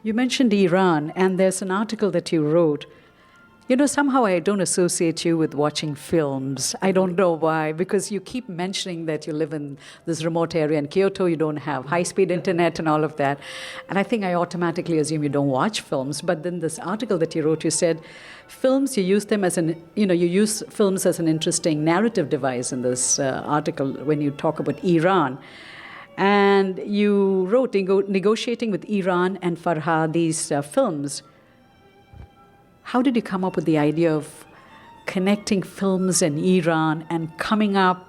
You mentioned Iran, and there's an article that you wrote. You know, somehow I don't associate you with watching films. I don't know why, because you keep mentioning that you live in this remote area in Kyoto, you don't have high-speed internet and all of that. And I think I automatically assume you don't watch films. But then this article that you wrote, you said, films, you use them as you use films as an interesting narrative device in this article when you talk about Iran. And you wrote, negotiating with Iran and Farhadi's films. How did you come up with the idea of connecting films in Iran and coming up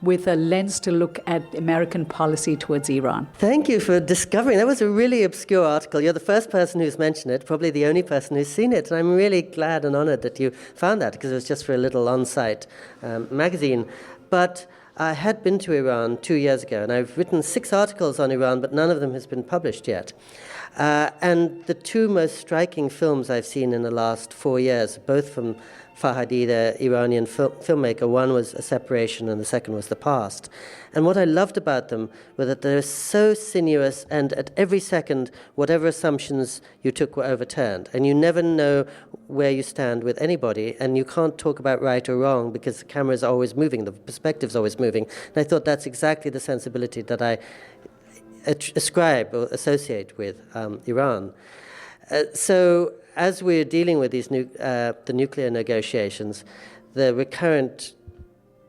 with a lens to look at American policy towards Iran? Thank you for discovering. That was a really obscure article. You're the first person who's mentioned it, probably the only person who's seen it. And I'm really glad and honored that you found that, because it was just for a little on-site magazine. But I had been to Iran 2 years ago, and I've written 6 articles on Iran, but none of them has been published yet. And the 2 most striking films I've seen in the last 4 years, both from Farhadi, the Iranian filmmaker. One was A Separation and the second was The Past. And what I loved about them was that they're so sinuous, and at every second, whatever assumptions you took were overturned. And you never know where you stand with anybody, and you can't talk about right or wrong because the camera is always moving, the perspective's always moving. And I thought that's exactly the sensibility that I ascribe or associate with Iran. So as we're dealing with these the nuclear negotiations, the recurrent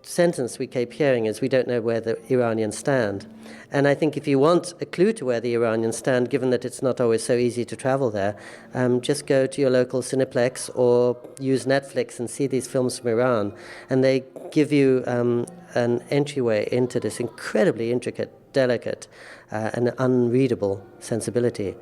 sentence we keep hearing is we don't know where the Iranians stand. And I think if you want a clue to where the Iranians stand, given that it's not always so easy to travel there, just go to your local Cineplex or use Netflix and see these films from Iran. And they give you an entryway into this incredibly intricate, delicate, and unreadable sensibility.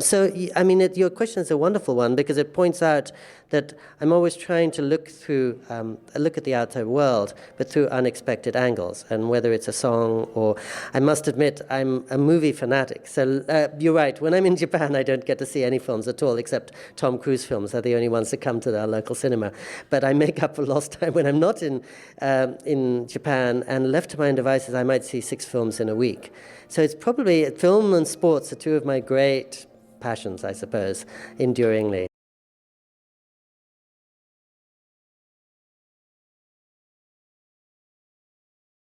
So, I mean, your question is a wonderful one, because it points out that I'm always trying to look at the outside world, but through unexpected angles. And whether it's a song or, I must admit, I'm a movie fanatic. So you're right. When I'm in Japan, I don't get to see any films at all, except Tom Cruise films. They're the only ones that come to our local cinema. But I make up for lost time when I'm not in Japan, and left to my own devices, I might see 6 films in a week. So it's probably film and sports are 2 of my great passions, I suppose, enduringly.